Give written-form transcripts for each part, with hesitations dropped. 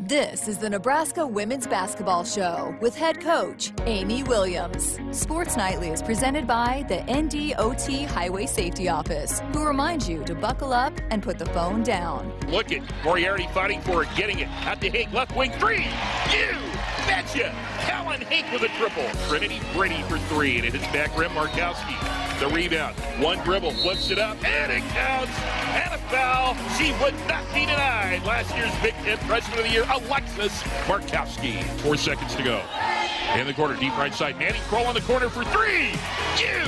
This is the Nebraska Women's Basketball Show with head coach Amy Williams. Sports Nightly is presented by the NDOT Highway Safety Office, who reminds you to buckle up and put the phone down. Look at Moriarty fighting for it, getting it. Out to Hake, left wing, three! You betcha! Callan Hake with a triple. Trinity Brady for three, and it hits back rim. Markowski, the rebound. One dribble, flips it up, and it counts. And a foul. She would not be denied. Last year's Big Ten Freshman of the Year, Alexis Markowski. 4 seconds to go. In the corner, deep right side. Maddie Kroll on the corner for three. You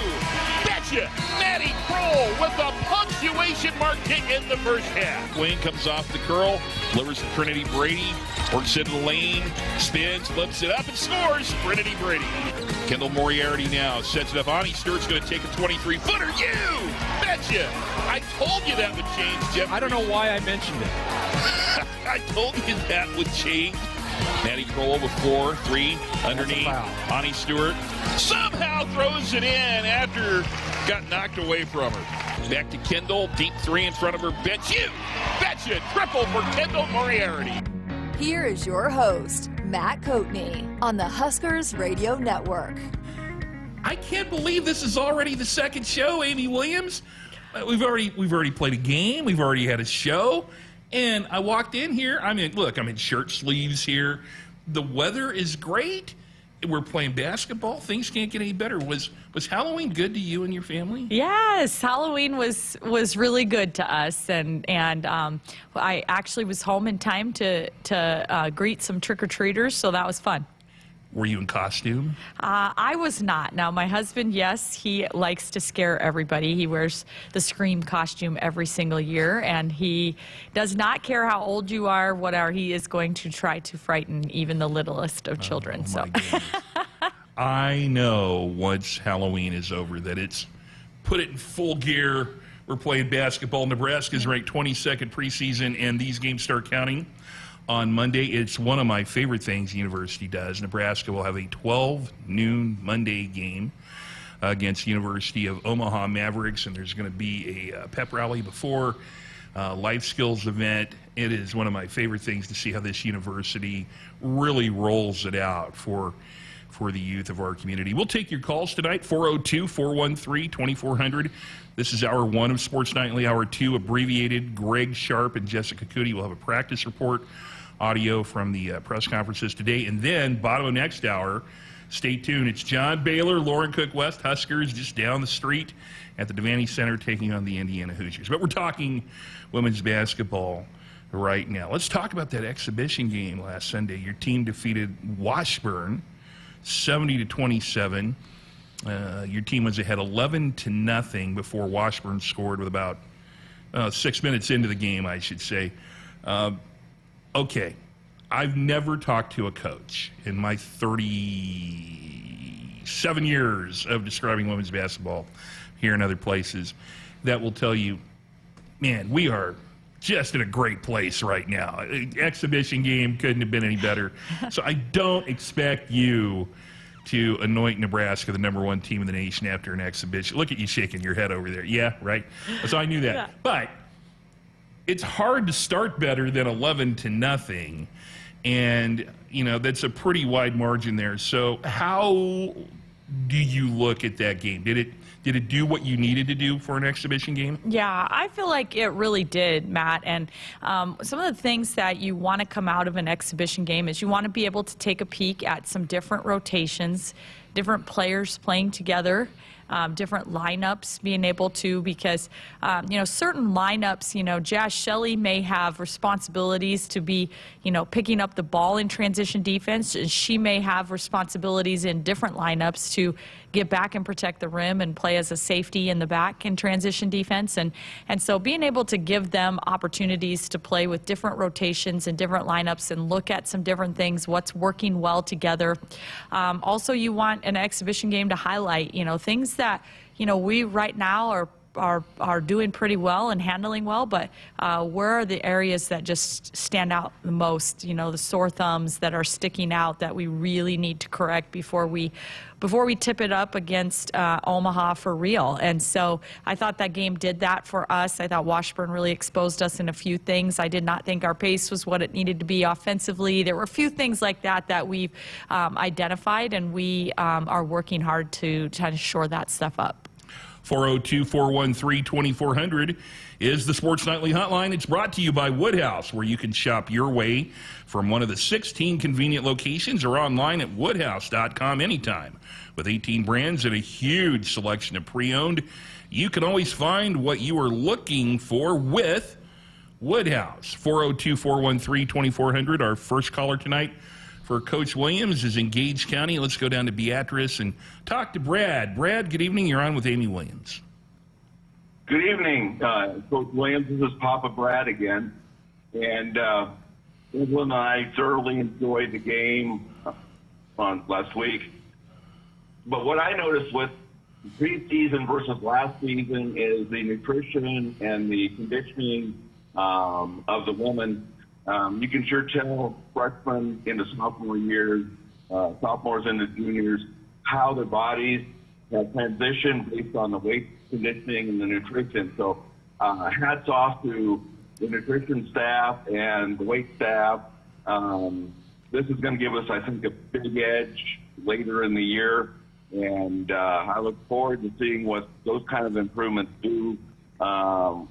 betcha! Maddie Kroll with a punctuation mark hit in the first half. Wayne comes off the curl, delivers to Trinity Brady, works into the lane, spins, flips it up, and scores. Trinity Brady. Kendall Moriarty now sets it up. Ani Stewart's going to take a 23-footer. You betcha! I told you that would change, Jeff. I don't know why I mentioned it. I told you that would change. Maddie Kroll with 4-3 underneath. Ani Stewart somehow throws it in after got knocked away from her. Back to Kendall, deep three in front of her bench. You betcha! Triple for Kendall Moriarty. Here is your host, Matt Coatney, on the Huskers Radio Network. I can't believe this is already the second show, Amy Williams. We've already played a game. We've already had a show. And I walked in here. I'm in shirt sleeves here. The weather is great. We're playing basketball. Things can't get any better. Was Halloween good to you and your family? Yes, Halloween was really good to us, and I actually was home in time to greet some trick-or-treaters, so that was fun. Were you in costume? I was not. Now, my husband, yes, he likes to scare everybody. He wears the Scream costume every single year, and he does not care how old you are, whatever. He is going to try to frighten even the littlest of children. My goodness. I know once Halloween is over that it's put it in full gear. We're playing basketball. Nebraska's ranked 22nd preseason, and these games start counting on Monday. It's one of my favorite things the university does. Nebraska will have a 12 noon Monday game against the University of Omaha Mavericks, and there's going to be a pep rally before life skills event. It is one of my favorite things to see how this university really rolls it out for the youth of our community. We'll take your calls tonight, 402-413-2400. This is hour one of Sports Nightly. Hour two, abbreviated. Greg Sharpe and Jessica Coody will have a practice report, audio from the press conferences today. And then, bottom of next hour, stay tuned. It's John Baylor, Lauren Cook West, Huskers just down the street at the Devaney Center taking on the Indiana Hoosiers. But we're talking women's basketball right now. Let's talk about that exhibition game last Sunday. Your team defeated Washburn 70-27. Your team was ahead 11-0 before Washburn scored with about 6 minutes into the game, I should say. Okay, I've never talked to a coach in my 37 years of describing women's basketball here and other places that will tell you, man, we are just in a great place right now. Exhibition game couldn't have been any better. So I don't expect you to anoint Nebraska the #1 team in the nation after an exhibition. Look at you shaking your head over there. Yeah, right? So I knew that. Yeah. But it's hard to start better than 11-0. And, that's a pretty wide margin there. So how do you look at that game? Did it do what you needed to do for an exhibition game? Yeah, I feel like it really did, Matt. And some of the things that you want to come out of an exhibition game is you want to be able to take a peek at some different rotations, different players playing together, different lineups being able to, because, certain lineups, Jazz Shelley may have responsibilities to be, picking up the ball in transition defense. And she may have responsibilities in different lineups to get back and protect the rim and play as a safety in the back in transition defense. And so being able to give them opportunities to play with different rotations and different lineups and look at some different things, what's working well together. Also, you want an exhibition game to highlight, things that, we right now are are doing pretty well and handling well, but where are the areas that just stand out the most? The sore thumbs that are sticking out that we really need to correct before we tip it up against Omaha for real. And so I thought that game did that for us. I thought Washburn really exposed us in a few things. I did not think our pace was what it needed to be offensively. There were a few things like that we've identified, and we are working hard to try to shore that stuff up. 402-413-2400 is the Sports Nightly Hotline. It's brought to you by Woodhouse, where you can shop your way from one of the 16 convenient locations or online at woodhouse.com anytime. With 18 brands and a huge selection of pre-owned, you can always find what you are looking for with Woodhouse. 402-413-2400. Our first caller tonight for Coach Williams is in Gage County. Let's go down to Beatrice and talk to Brad. Brad, good evening. You're on with Amy Williams. Good evening, Coach Williams. This is Papa Brad again. And Evelyn and I thoroughly enjoyed the game on last week. But what I noticed with preseason versus last season is the nutrition and the conditioning of the women. You can sure tell freshmen into sophomore years, sophomores into juniors, how their bodies have transitioned based on the weight conditioning and the nutrition. So hats off to the nutrition staff and the weight staff. This is going to give us, I think, a big edge later in the year. And I look forward to seeing what those kind of improvements do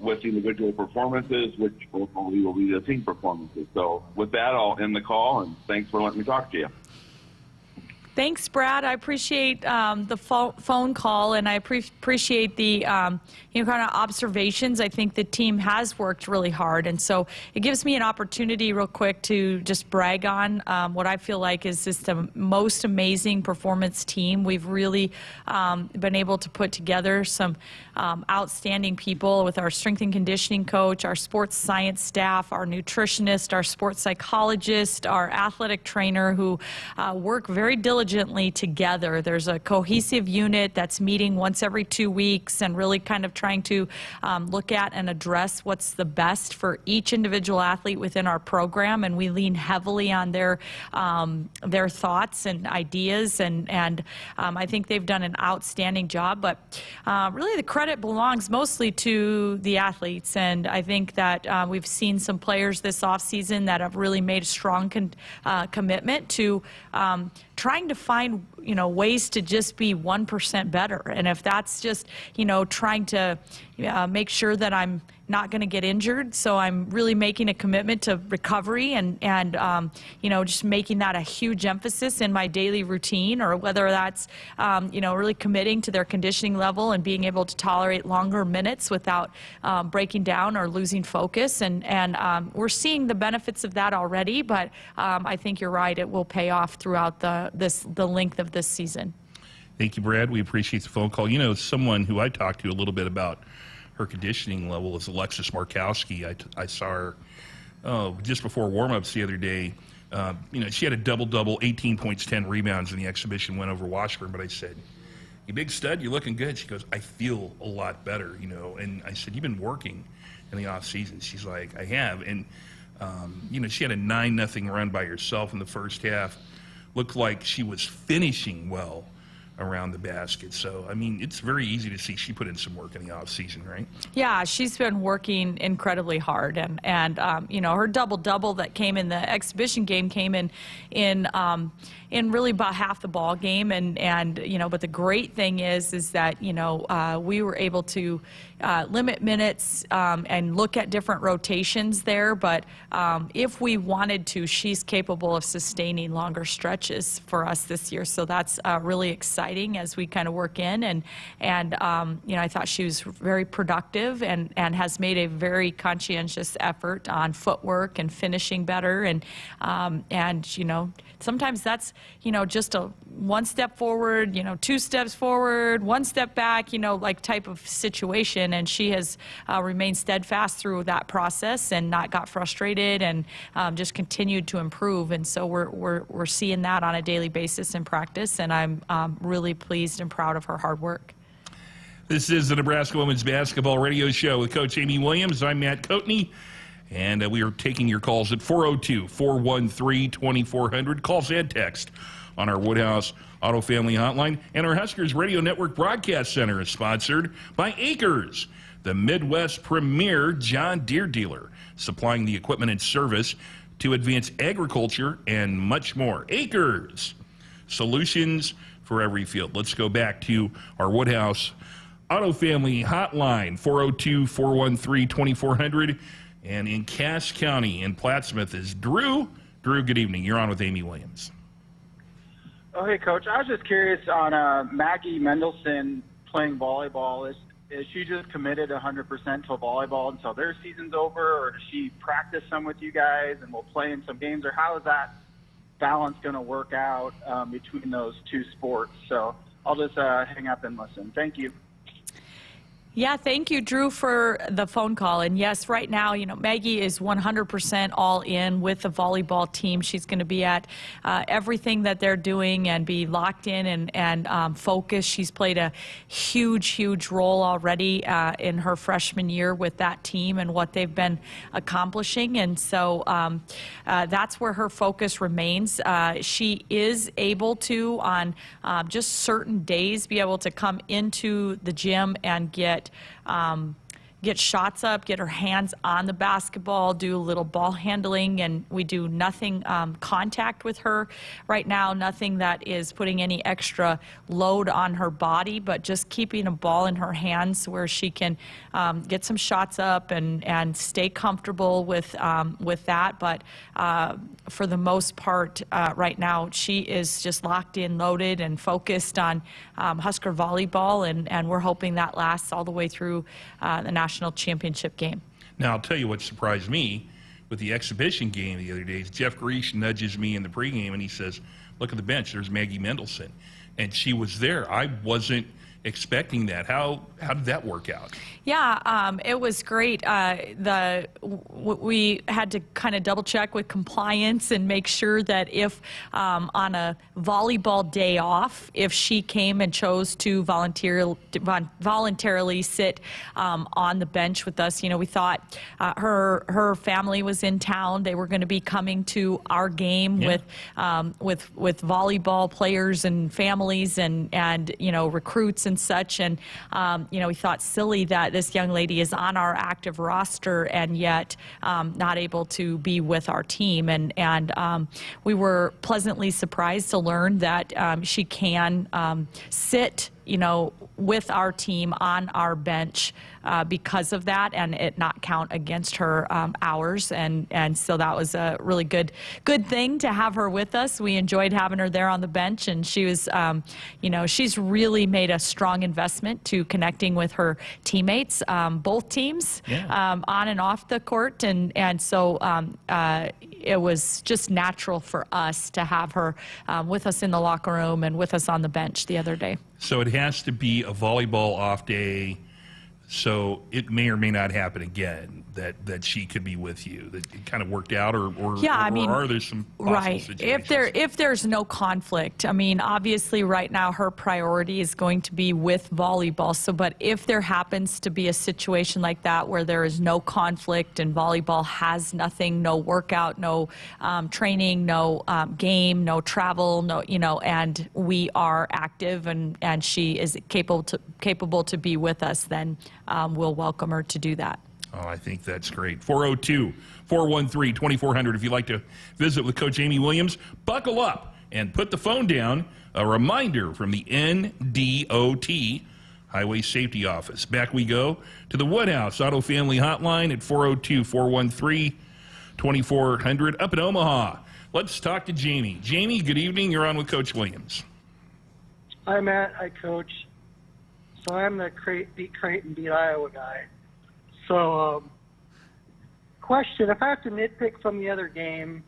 with individual performances, which hopefully will be the team performances. So with that, I'll end the call, and thanks for letting me talk to you. Thanks, Brad. I appreciate the phone call, and I appreciate the kind of observations. I think the team has worked really hard, and so it gives me an opportunity real quick to just brag on what I feel like is just the most amazing performance team. We've really been able to put together some outstanding people with our strength and conditioning coach, our sports science staff, our nutritionist, our sports psychologist, our athletic trainer, who work very diligently together. There's a cohesive unit that's meeting once every 2 weeks and really kind of trying to look at and address what's the best for each individual athlete within our program, and we lean heavily on their thoughts and ideas, and I think they've done an outstanding job. But really the credit belongs mostly to the athletes, and I think that we've seen some players this offseason that have really made a strong commitment to trying to find, ways to just be 1% better. And if that's just, trying to make sure that I'm not going to get injured, so I'm really making a commitment to recovery and just making that a huge emphasis in my daily routine, or whether that's, really committing to their conditioning level and being able to tolerate longer minutes without breaking down or losing focus. And we're seeing the benefits of that already, but I think you're right, it will pay off throughout the length of this season. Thank you, Brad. We appreciate the phone call. Someone who I talked to a little bit about her conditioning level is Alexis Markowski. I saw her just before warm-ups the other day. She had a double-double, 18 points, 10 rebounds in the exhibition win over Washburn. But I said, "You big stud, you're looking good." She goes, "I feel a lot better, And I said, "You've been working in the off season?" She's like, "I have." And she had a 9-0 run by herself in the first half. Looked like she was finishing well around the basket. So, it's very easy to see she put in some work in the off season, right? Yeah, she's been working incredibly hard, and her double-double that came in the exhibition game came in really about half the ball game, and but the great thing is that we were able to limit minutes and look at different rotations there, but if we wanted to, she's capable of sustaining longer stretches for us this year. So that's really exciting as we kind of work in, and I thought she was very productive and has made a very conscientious effort on footwork and finishing better, and sometimes that's just a one step forward, 2 steps forward, 1 step back, type of situation. And she has remained steadfast through that process and not got frustrated, and just continued to improve. And so we're seeing that on a daily basis in practice, and I'm really pleased and proud of her hard work. This is the Nebraska Women's Basketball Radio Show with Coach Amy Williams. I'm Matt Coatney, and we are taking your calls at 402-413-2400. Calls and text on our Woodhouse Auto Family Hotline. And our Huskers Radio Network Broadcast Center is sponsored by Acres, the Midwest premier John Deere dealer, supplying the equipment and service to advance agriculture and much more. Acres, solutions for every field. Let's go back to our Woodhouse Auto Family Hotline, 402-413-2400. And in Cass County in Plattsmouth is Drew. Drew, good evening. You're on with Amy Williams. Oh, hey, Coach. I was just curious on Maggie Mendelson playing volleyball. Is she just committed 100% to volleyball until their season's over, or does she practice some with you guys and will play in some games, or how is that balance going to work out between those two sports? So I'll just hang up and listen. Thank you. Yeah, thank you, Drew, for the phone call. And yes, right now, Maggie is 100% all in with the volleyball team. She's going to be at everything that they're doing and be locked in and focused. She's played a huge role already in her freshman year with that team and what they've been accomplishing. And so that's where her focus remains. She is able to, on just certain days, be able to come into the gym and get shots up, get her hands on the basketball, do a little ball handling, and we do nothing contact with her right now, nothing that is putting any extra load on her body, but just keeping a ball in her hands where she can get some shots up and stay comfortable with that. But for the most part, right now, she is just locked in, loaded, and focused on Husker volleyball, and we're hoping that lasts all the way through the national championship game. Now, I'll tell you what surprised me with the exhibition game the other day. Jeff Greash nudges me in the pregame, and he says, look at the bench, there's Maggie Mendelson. And she was there. I wasn't expecting that. How did that work out? Yeah, it was great. We had to kind of double check with compliance and make sure that if on a volleyball day off, if she came and chose to voluntarily sit on the bench with us, we thought her family was in town. They were going to be coming to our game with volleyball players and families and recruits and such. And we thought silly that this young lady is on our active roster and yet not able to be with our team. And we were pleasantly surprised to learn that she can sit with our team on our bench because of that, and it not count against her hours. And so that was a really good thing to have her with us. We enjoyed having her there on the bench, and she was, she's really made a strong investment to connecting with her teammates, both teams, on and off the court. And so it was just natural for us to have her with us in the locker room and with us on the bench the other day. So it has to be a volleyball off day, so it may or may not happen again that she could be with you. That it kind of worked out, or are there some possible situations? If there's no conflict, obviously right now her priority is going to be with volleyball. So, but if there happens to be a situation like that where there is no conflict and volleyball has nothing, no workout, no training, no game, no travel, and we are active and she is capable to be with us, then we'll welcome her to do that. Oh, I think that's great. 402-413-2400. If you'd like to visit with Coach Amy Williams, buckle up and put the phone down. A reminder from the NDOT Highway Safety Office. Back we go to the Woodhouse Auto Family Hotline at 402-413-2400 up in Omaha. Let's talk to Jamie. Jamie, good evening. You're on with Coach Williams. Hi, Matt. Hi, Coach. So I'm the beat Creighton, beat Iowa guy. So, question, if I have to nitpick from the other game,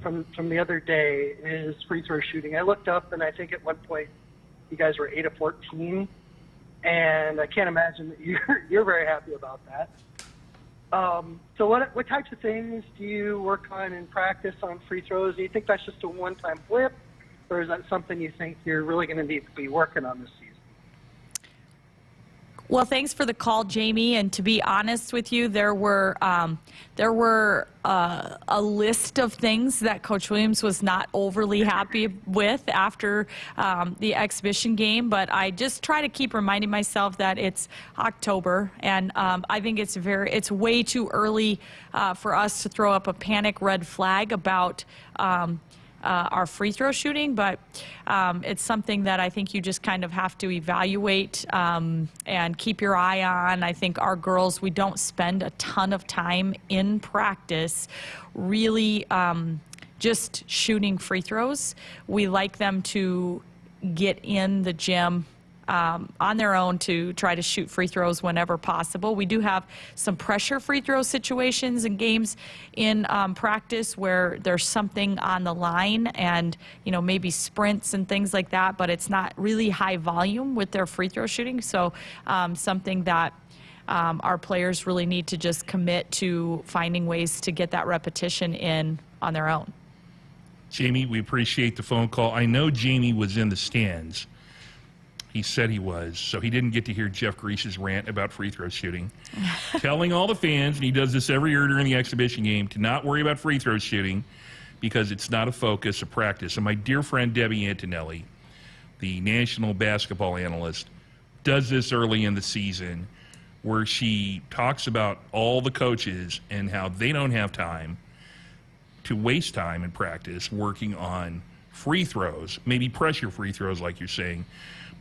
from the other day, is free throw shooting. I looked up, and I think at one point you guys were 8 of 14, and I can't imagine that you're very happy about that. So what types of things do you work on in practice on free throws? Do you think that's just a one-time blip, or is that something you think you're really going to need to be working on this season? Well, thanks for the call, Jamie. And to be honest with you, there were a list of things that Coach Williams was not overly happy with after the exhibition game. But I just try to keep reminding myself that it's October, and I think it's way too early for us to throw up a panic red flag about our free throw shooting, but it's something that I think you just kind of have to evaluate and keep your eye on. I think our girls, we don't spend a ton of time in practice really just shooting free throws. We like them to get in the gym on their own to try to shoot free throws whenever possible. We do have some pressure free throw situations and games in practice where there's something on the line and, maybe sprints and things like that, but it's not really high volume with their free throw shooting. So something that our players really need to just commit to finding ways to get that repetition in on their own. Jamie, we appreciate the phone call. I know Jamie was in the stands. He said he was, so he didn't get to hear Jeff Grease's rant about free throw shooting. Telling all the fans, and he does this every year during the exhibition game, to not worry about free throw shooting because it's not a focus of practice. And my dear friend Debbie Antonelli, the national basketball analyst, does this early in the season where she talks about all the coaches and how they don't have time to waste time in practice working on free throws, maybe pressure free throws like you're saying,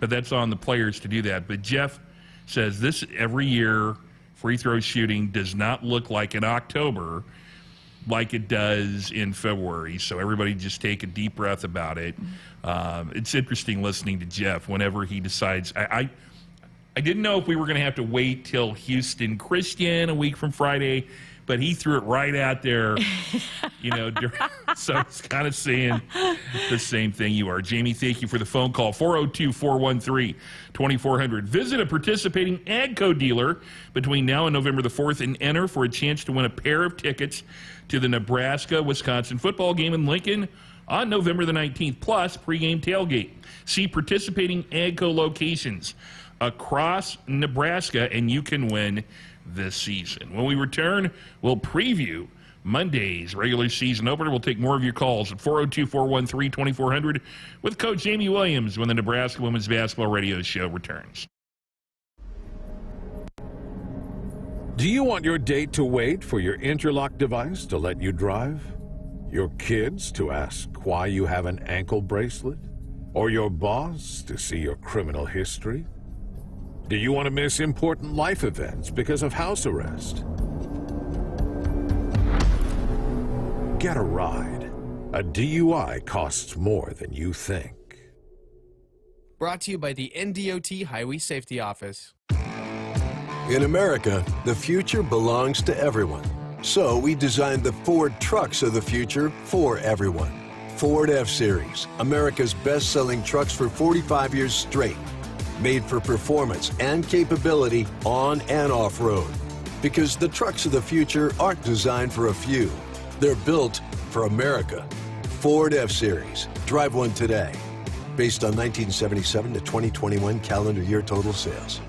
but that's on the players to do that. But Jeff says this every year, free throw shooting does not look like in October like it does in February. So everybody just take a deep breath about it. It's interesting listening to Jeff whenever he decides. I didn't know if we were going to have to wait till Houston Christian a week from Friday, but he threw it right out there, so it's kind of saying the same thing you are. Jamie, thank you for the phone call. 402-413-2400. Visit a participating AGCO dealer between now and November the 4th and enter for a chance to win a pair of tickets to the Nebraska-Wisconsin football game in Lincoln on November the 19th, plus pregame tailgate. See participating AGCO locations across Nebraska, and you can win this season. When we return, we'll preview Monday's regular season opener. We'll take more of your calls at 402-413-2400 with Coach Jamie Williams when the Nebraska Women's Basketball Radio Show returns. Do you want your date to wait for your interlock device to let you drive? Your kids to ask why you have an ankle bracelet? Or your boss to see your criminal history? Do you want to miss important life events because of house arrest? Get a ride. A DUI costs more than you think. Brought to you by the NDOT Highway Safety Office. In America, the future belongs to everyone. So we designed the Ford trucks of the future for everyone. Ford F-Series, America's best-selling trucks for 45 years straight. Made for performance and capability on and off-road. Because the trucks of the future aren't designed for a few. They're built for America. Ford F-Series. Drive one today. Based on 1977 to 2021 calendar year total sales.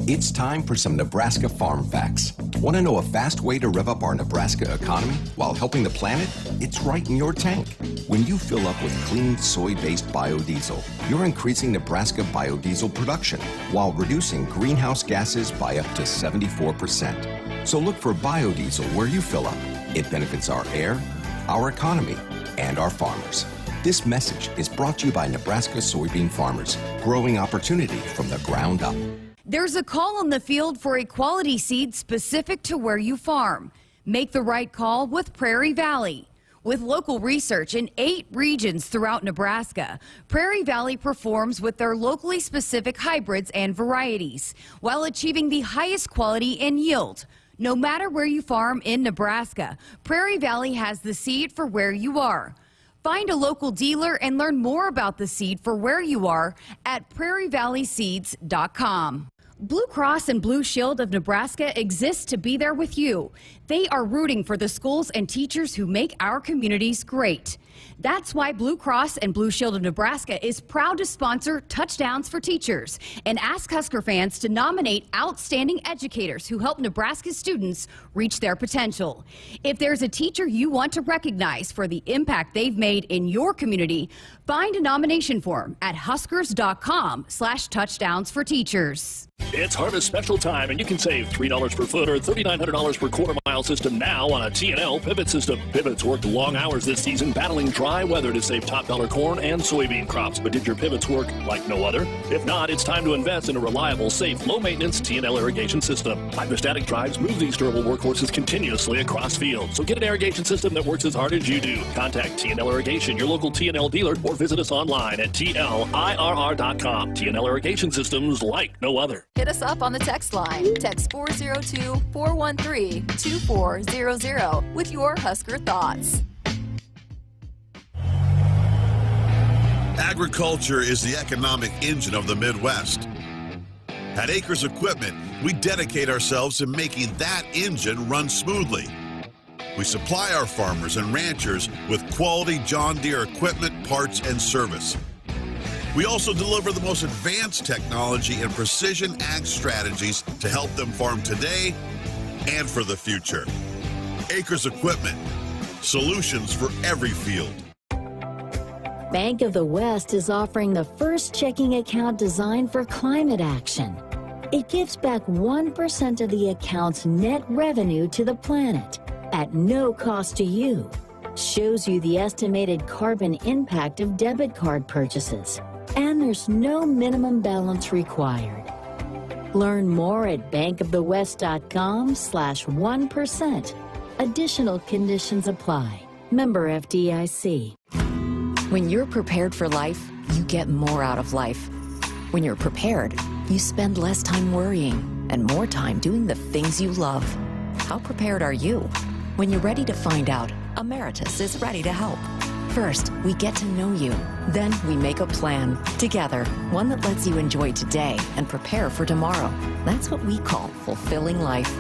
It's time for some Nebraska farm facts. Want to know a fast way to rev up our Nebraska economy while helping the planet? It's right in your tank. When you fill up with clean soy-based biodiesel, you're increasing Nebraska biodiesel production while reducing greenhouse gases by up to 74%. So look for biodiesel where you fill up. It benefits our air, our economy, and our farmers. This message is brought to you by Nebraska soybean farmers, growing opportunity from the ground up. There's a call on the field for a quality seed specific to where you farm. Make the right call with Prairie Valley. With local research in 8 regions throughout Nebraska, Prairie Valley performs with their locally specific hybrids and varieties while achieving the highest quality and yield. No matter where you farm in Nebraska, Prairie Valley has the seed for where you are. Find a local dealer and learn more about the seed for where you are at prairievalleyseeds.com. Blue Cross and Blue Shield of Nebraska exists to be there with you. They are rooting for the schools and teachers who make our communities great. That's why Blue Cross and Blue Shield of Nebraska is proud to sponsor Touchdowns for Teachers and ask Husker fans to nominate outstanding educators who help Nebraska students reach their potential. If there's a teacher you want to recognize for the impact they've made in your community, find a nomination form at huskers.com/touchdownsforteachers. It's harvest special time, and you can save $3 per foot or $3,900 per quarter-mile system now on a T&L pivot system. Pivots worked long hours this season battling dry weather to save top-dollar corn and soybean crops. But did your pivots work like no other? If not, it's time to invest in a reliable, safe, low-maintenance T&L irrigation system. Hydrostatic drives move these durable workhorses continuously across fields. So get an irrigation system that works as hard as you do. Contact T&L Irrigation, your local T&L dealer, or visit us online at TLIRR.com. T&L irrigation systems like no other. Hit us up on the text line. Text 402-413-2400 with your Husker thoughts. Agriculture is the economic engine of the Midwest. At Acres Equipment, we dedicate ourselves to making that engine run smoothly. We supply our farmers and ranchers with quality John Deere equipment, parts, and service. We also deliver the most advanced technology and precision ag strategies to help them farm today and for the future. Acres Equipment, solutions for every field. Bank of the West is offering the first checking account designed for climate action. It gives back 1% of the account's net revenue to the planet at no cost to you. Shows you the estimated carbon impact of debit card purchases. And there's no minimum balance required. Learn more at bankofthewest.com/1%. Additional conditions apply. Member FDIC. When you're prepared for life, you get more out of life. When you're prepared, you spend less time worrying and more time doing the things you love. How prepared are you? When you're ready to find out, Emeritus is ready to help. First, we get to know you. Then we make a plan together, one that lets you enjoy today and prepare for tomorrow. That's what we call fulfilling life.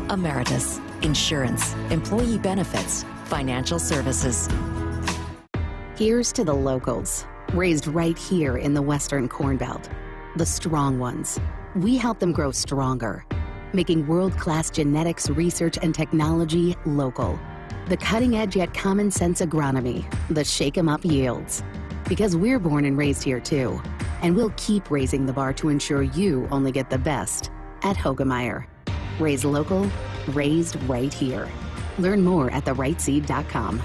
Emeritus, insurance, employee benefits, financial services. Here's to the locals, raised right here in the Western Corn Belt. The strong ones. We help them grow stronger, making world-class genetics research and technology local. The cutting-edge yet common-sense agronomy, the shake-em-up yields. Because we're born and raised here too, and we'll keep raising the bar to ensure you only get the best at Hogemeyer. Raised local, raised right here. Learn more at therightseed.com.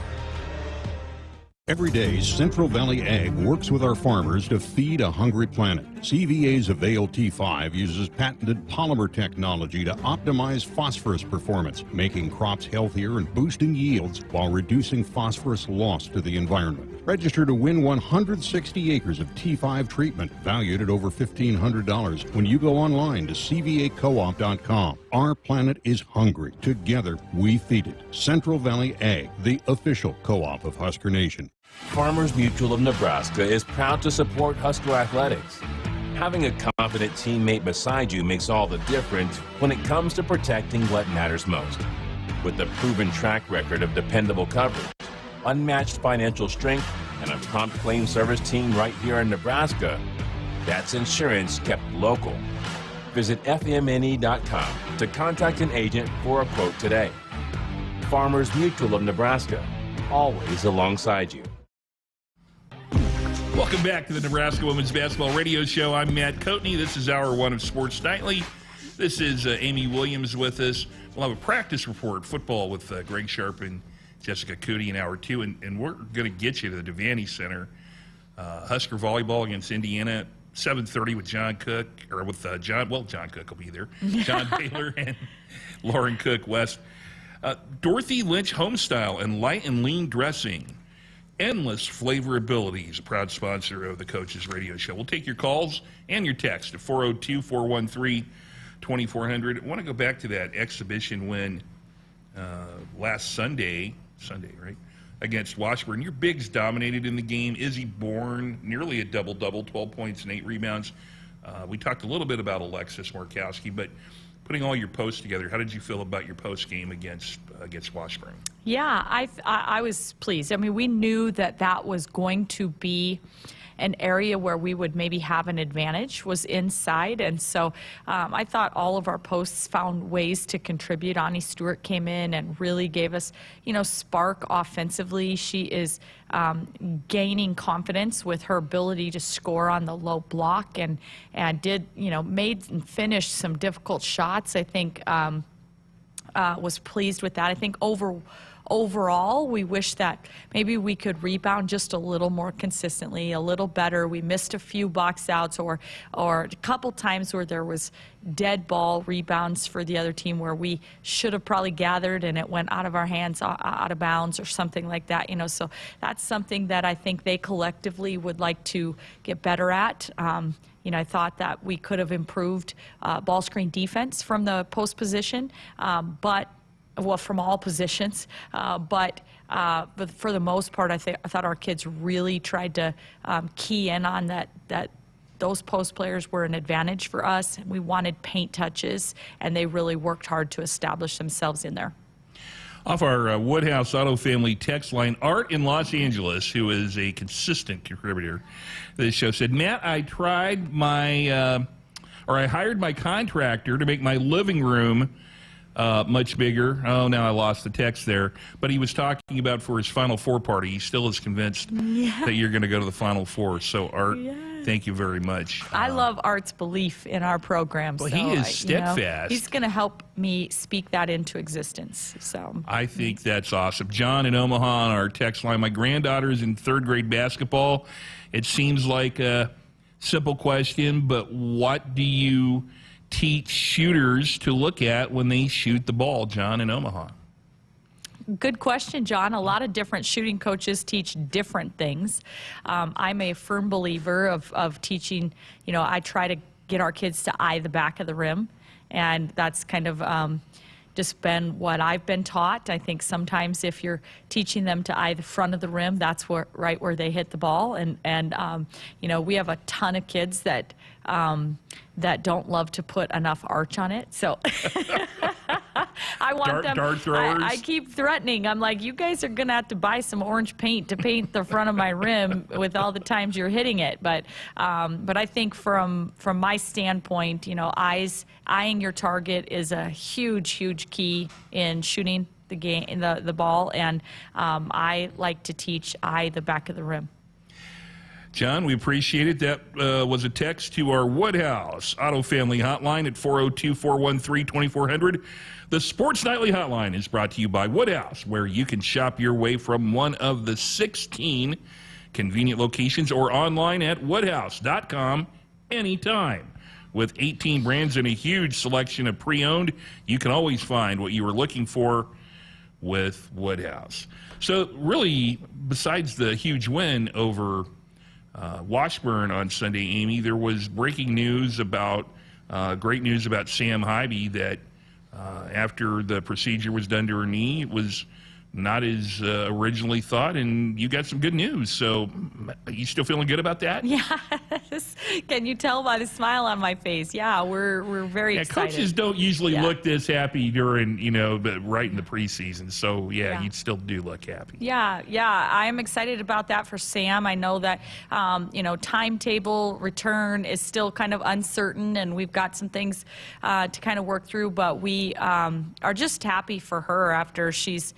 Every day, Central Valley Ag works with our farmers to feed a hungry planet. CVA's Avail T5 uses patented polymer technology to optimize phosphorus performance, making crops healthier and boosting yields while reducing phosphorus loss to the environment. Register to win 160 acres of T5 treatment, valued at over $1,500, when you go online to cvacoop.com. Our planet is hungry. Together, we feed it. Central Valley Ag, the official co-op of Husker Nation. Farmers Mutual of Nebraska is proud to support Husker athletics. Having a confident teammate beside you makes all the difference when it comes to protecting what matters most. With a proven track record of dependable coverage, unmatched financial strength, and a prompt claim service team right here in Nebraska, that's insurance kept local. Visit FMNE.com to contact an agent for a quote today. Farmers Mutual of Nebraska, always alongside you. Welcome back to the Nebraska Women's Basketball Radio Show. I'm Matt Coatney. This is Hour 1 of Sports Nightly. This is Amy Williams with us. We'll have a practice report, football, with Greg Sharpe and Jessica Coody in Hour 2, and we're going to get you to the Devaney Center. Husker volleyball against Indiana, 7:30 with John Cook, or with John Cook will be there. John Baylor and Lauren Cook West. Dorothy Lynch Homestyle and Light and Lean Dressing. Endless Flavorability is a proud sponsor of the Coaches Radio Show. We'll take your calls and your text at 402-413-2400. I want to go back to that exhibition win last Sunday, right, against Washburn. Your bigs dominated in the game. Izzy Bourne, nearly a double-double, 12 points and 8 rebounds. We talked a little bit about Alexis Markowski, but putting all your posts together, how did you feel about your post game against Washburn? Yeah, I was pleased. I mean, we knew that was going to be an area where we would maybe have an advantage, was inside. And so I thought all of our posts found ways to contribute. Ani Stewart came in and really gave us, spark offensively. She is gaining confidence with her ability to score on the low block and did, made and finished some difficult shots. I think was pleased with that. I think overall, we wish that maybe we could rebound just a little more consistently, a little better. We missed a few box outs or a couple times where there was dead ball rebounds for the other team where we should have probably gathered and it went out of our hands, out of bounds or something like that. So that's something that I think they collectively would like to get better at. I thought that we could have improved ball screen defense from the post position, from all positions, but for the most part, I thought our kids really tried to key in on that those post players were an advantage for us. We wanted paint touches, and they really worked hard to establish themselves in there. Off our Woodhouse Auto Family text line, Art in Los Angeles, who is a consistent contributor to this show, said, Matt, I hired my contractor to make my living room much bigger. Oh, now I lost the text there. But he was talking about for his Final Four party. He still is convinced that you're going to go to the Final Four. So, Art, thank you very much. I love Art's belief in our program. Well, he is steadfast. He's going to help me speak that into existence. So I think that's awesome. John in Omaha on our text line. My granddaughter's in third grade basketball. It seems like a simple question, but what do you teach shooters to look at when they shoot the ball? John in Omaha. Good question, John. A lot of different shooting coaches teach different things. I'm a firm believer of teaching, I try to get our kids to eye the back of the rim, and that's kind of just been what I've been taught. I think sometimes if you're teaching them to eye the front of the rim, that's right where they hit the ball. And we have a ton of kids that don't love to put enough arch on it. So I want dart throwers. I keep threatening. I'm like, you guys are going to have to buy some orange paint to paint the front of my rim with all the times you're hitting it. But I think from my standpoint, eyeing your target is a huge key in shooting the game, the ball, and I like to teach eye the back of the rim. John, we appreciate it. That was a text to our Woodhouse Auto Family hotline at 402-413-2400. The Sports Nightly hotline is brought to you by Woodhouse, where you can shop your way from one of the 16 convenient locations or online at woodhouse.com anytime. With 18 brands and a huge selection of pre-owned, you can always find what you were looking for with Woodhouse. So really, besides the huge win over Washburn on Sunday, Amy, there was breaking news about, great news about Sam Hybe, that after the procedure was done to her knee, it was not as originally thought, and you got some good news. So are you still feeling good about that? Yes. Can you tell by the smile on my face? Yeah, we're very excited. Coaches don't usually look this happy during, but right in the preseason. So, you still do look happy. Yeah, I am excited about that for Sam. I know that, timetable return is still kind of uncertain, and we've got some things to kind of work through, but we are just happy for her after she's,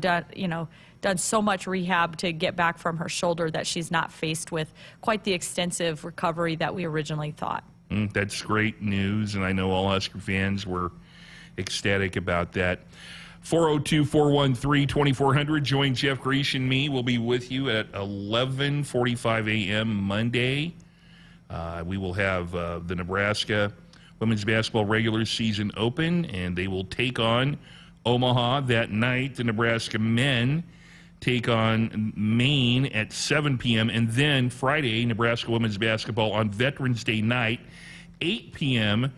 done so much rehab to get back from her shoulder that she's not faced with quite the extensive recovery that we originally thought. That's great news, and I know all Husker fans were ecstatic about that. 402-413-2400. Join Jeff Grease and me. We'll be with you at 11:45 a.m. Monday. We will have the Nebraska women's basketball regular season open, and they will take on Omaha that night. The Nebraska men take on Maine at 7 p.m. And then Friday, Nebraska women's basketball on Veterans Day night, 8 p.m.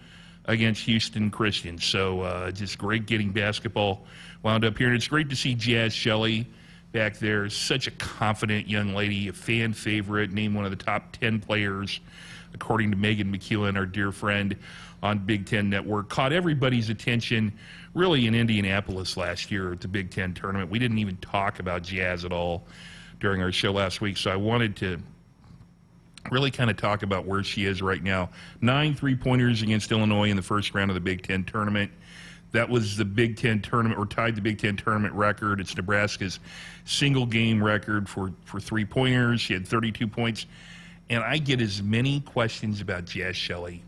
against Houston Christian. So just great getting basketball wound up here. And it's great to see Jazz Shelley back there. Such a confident young lady, a fan favorite, named one of the top 10 players according to Megan McEwen, our dear friend on Big Ten Network. Caught everybody's attention really in Indianapolis last year at the Big Ten tournament. We didn't even talk about Jazz at all during our show last week, so I wanted to really kind of talk about where she is right now. 9 3-pointers against Illinois in the first round of the Big Ten tournament. That was the Big Ten tournament, or tied the Big Ten tournament record. It's Nebraska's single-game record for 3-pointers. She had 32 points. And I get as many questions about Jazz Shelley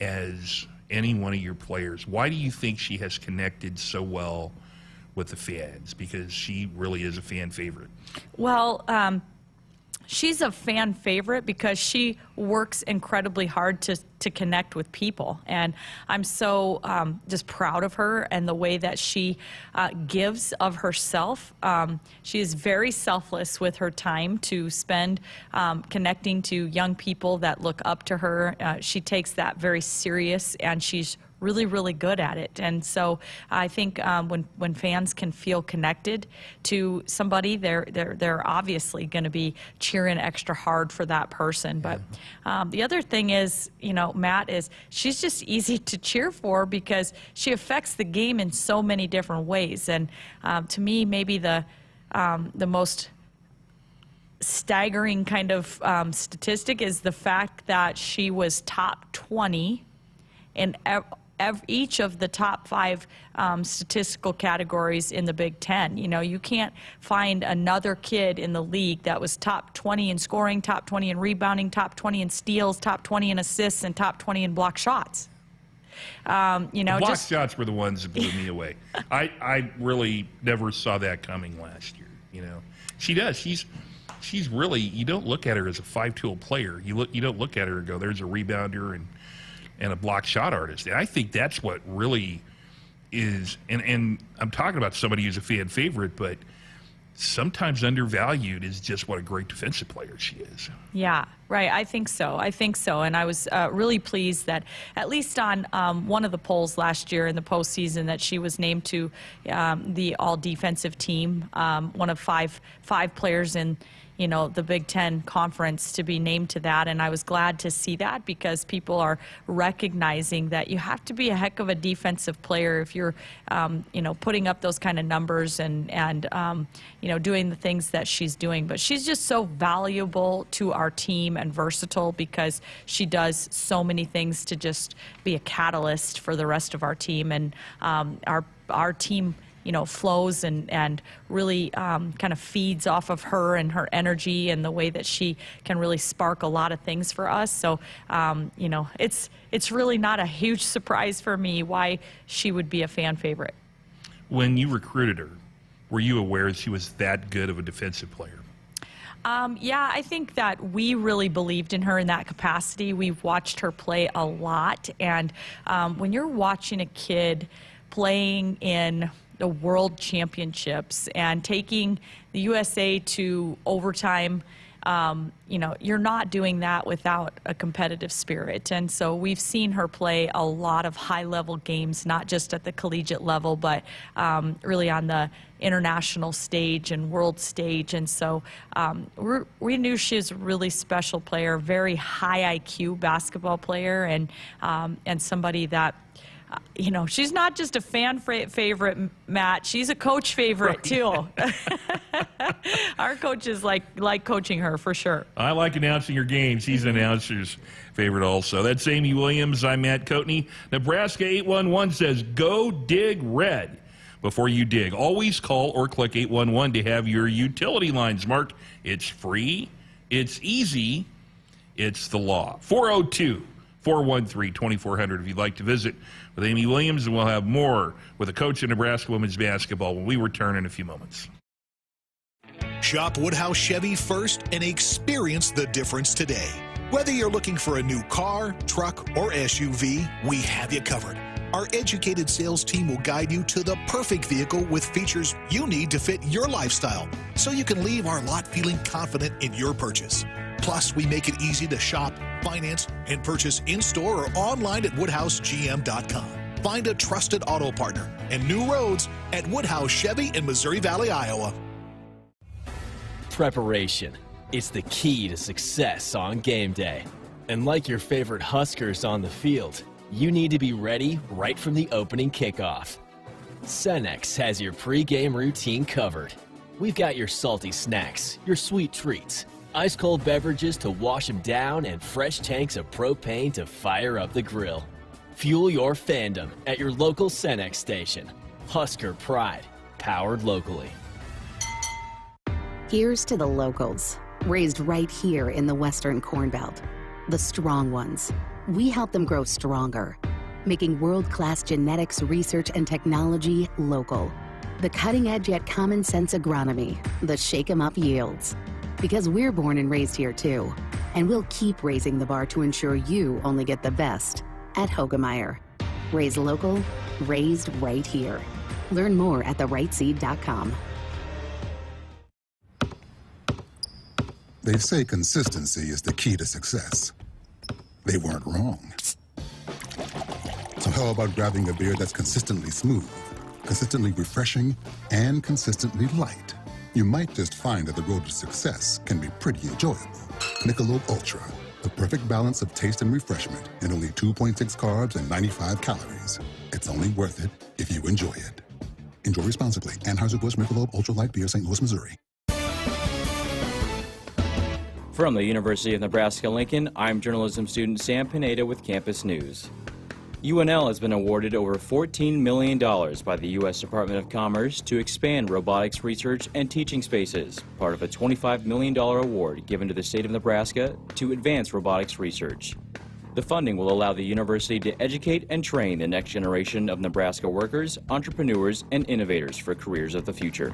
as any one of your players. Why do you think she has connected so well with the fans? Because she really is a fan favorite. Well, she's a fan favorite because she works incredibly hard to connect with people. And I'm so just proud of her and the way that she gives of herself. She is very selfless with her time to spend connecting to young people that look up to her. She takes that very serious, and she's really, really good at it. And so I think when fans can feel connected to somebody, they're obviously going to be cheering extra hard for that person. But the other thing is, Matt, is she's just easy to cheer for because she affects the game in so many different ways. And to me, maybe the most staggering kind of statistic is the fact that she was top 20 in each of the top 5 statistical categories in the Big Ten. You can't find another kid in the league that was top 20 in scoring, top 20 in rebounding, top 20 in steals, top 20 in assists, and top 20 in block shots. Block shots were the ones that blew me away. I really never saw that coming last year. She does. She's really, you don't look at her as a 5-tool player. You don't look at her and go, there's a rebounder and a block shot artist. And I think that's what really is, and I'm talking about somebody who's a fan favorite, but sometimes undervalued is just what a great defensive player she is. Yeah, right. I think so. And I was really pleased that at least on one of the polls last year in the postseason that she was named to the all-defensive team, one of five players in the Big Ten Conference to be named to that. And I was glad to see that because people are recognizing that you have to be a heck of a defensive player if you're, putting up those kind of numbers and doing the things that she's doing. But she's just so valuable to our team and versatile because she does so many things to just be a catalyst for the rest of our team. And our team flows and really kind of feeds off of her and her energy and the way that she can really spark a lot of things for us. So, it's really not a huge surprise for me why she would be a fan favorite. When you recruited her, were you aware she was that good of a defensive player? Yeah, I think that we really believed in her in that capacity. We've watched her play a lot. And when you're watching a kid playing in the World Championships and taking the USA to overtime, you're not doing that without a competitive spirit. And so we've seen her play a lot of high-level games, not just at the collegiate level, but really on the international stage and world stage. And so we knew she was a really special player, very high IQ basketball player, and somebody that she's not just a fan favorite, Matt. She's a coach favorite, too. Our coaches like coaching her, for sure. I like announcing her games. She's an announcer's favorite also. That's Amy Williams. I'm Matt Coatney. Nebraska 811 says, go dig red. Before you dig, always call or click 811 to have your utility lines marked. It's free. It's easy. It's the law. 402-413-2400 if you'd like to visit with Amy Williams, and we'll have more with a coach of Nebraska women's basketball when we return in a few moments. Shop Woodhouse Chevy first and experience the difference today. Whether you're looking for a new car, truck, or SUV, we have you covered. Our educated sales team will guide you to the perfect vehicle with features you need to fit your lifestyle, so you can leave our lot feeling confident in your purchase. Plus, we make it easy to shop, finance, and purchase in-store or online at WoodhouseGM.com. Find a trusted auto partner and new roads at Woodhouse Chevy in Missouri Valley, Iowa. Preparation. It's the key to success on game day. And like your favorite Huskers on the field, you need to be ready right from the opening kickoff. Cenex has your pre-game routine covered. We've got your salty snacks, your sweet treats, ice-cold beverages to wash them down, and fresh tanks of propane to fire up the grill. Fuel your fandom at your local Cenex station. Husker Pride, powered locally. Here's to the locals, raised right here in the Western Corn Belt. The strong ones. We help them grow stronger, making world-class genetics research and technology local. The cutting-edge yet common-sense agronomy, the shake-em-up yields. Because we're born and raised here too, and we'll keep raising the bar to ensure you only get the best at Hoegemeyer. Raised local, raised right here. Learn more at therightseed.com. They say consistency is the key to success. They weren't wrong. So how about grabbing a beer that's consistently smooth, consistently refreshing, and consistently light? You might just find that the road to success can be pretty enjoyable. Michelob Ultra, the perfect balance of taste and refreshment, and only 2.6 carbs and 95 calories. It's only worth it if you enjoy it. Enjoy responsibly. Anheuser-Busch Michelob Ultra Light Beer, St. Louis, Missouri. From the University of Nebraska-Lincoln, I'm journalism student Sam Pineda with Campus News. UNL has been awarded over $14 million by the U.S. Department of Commerce to expand robotics research and teaching spaces, part of a $25 million award given to the state of Nebraska to advance robotics research. The funding will allow the university to educate and train the next generation of Nebraska workers, entrepreneurs, and innovators for careers of the future.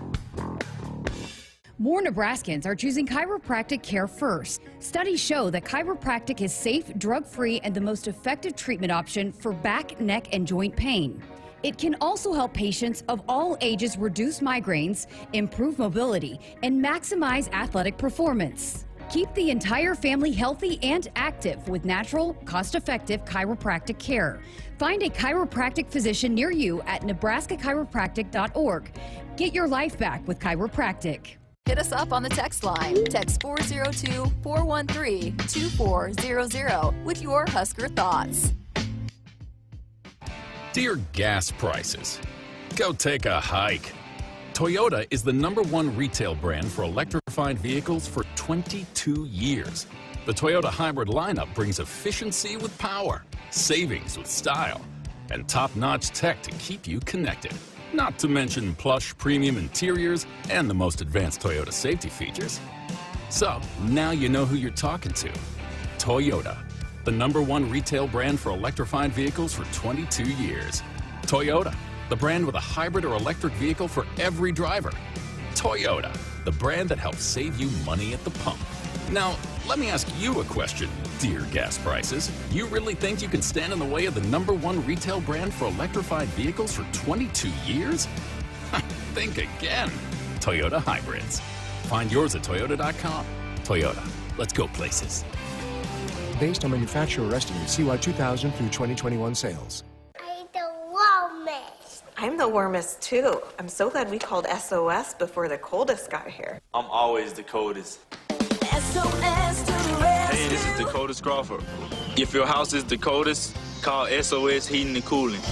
More Nebraskans are choosing chiropractic care first. Studies show that chiropractic is safe, drug-free, and the most effective treatment option for back, neck, and joint pain. It can also help patients of all ages reduce migraines, improve mobility, and maximize athletic performance. Keep the entire family healthy and active with natural, cost-effective chiropractic care. Find a chiropractic physician near you at nebraska-chiropractic.org. Get your life back with chiropractic. Hit us up on the text line. Text 402-413-2400 with your Husker thoughts. Dear gas prices, go take a hike. Toyota is the #1 retail brand for electrified vehicles for 22 years. The Toyota hybrid lineup brings efficiency with power, savings with style, and top-notch tech to keep you connected. Not to mention plush premium interiors and the most advanced Toyota safety features. So, now you know who you're talking to. Toyota, the #1 retail brand for electrified vehicles for 22 years. Toyota, the brand with a hybrid or electric vehicle for every driver. Toyota, the brand that helps save you money at the pump. Now, let me ask you a question, dear gas prices. You really think you can stand in the way of the #1 retail brand for electrified vehicles for 22 years? Think again. Toyota Hybrids. Find yours at toyota.com. Toyota, let's go places. Based on manufacturer estimates, CY 2000 through 2021 sales. I'm the warmest too. I'm so glad we called SOS before the coldest got here. I'm always the coldest. SOS to the Hey, this is Dakota Crawford. If your house is the coldest, call SOS Heating and Cooling.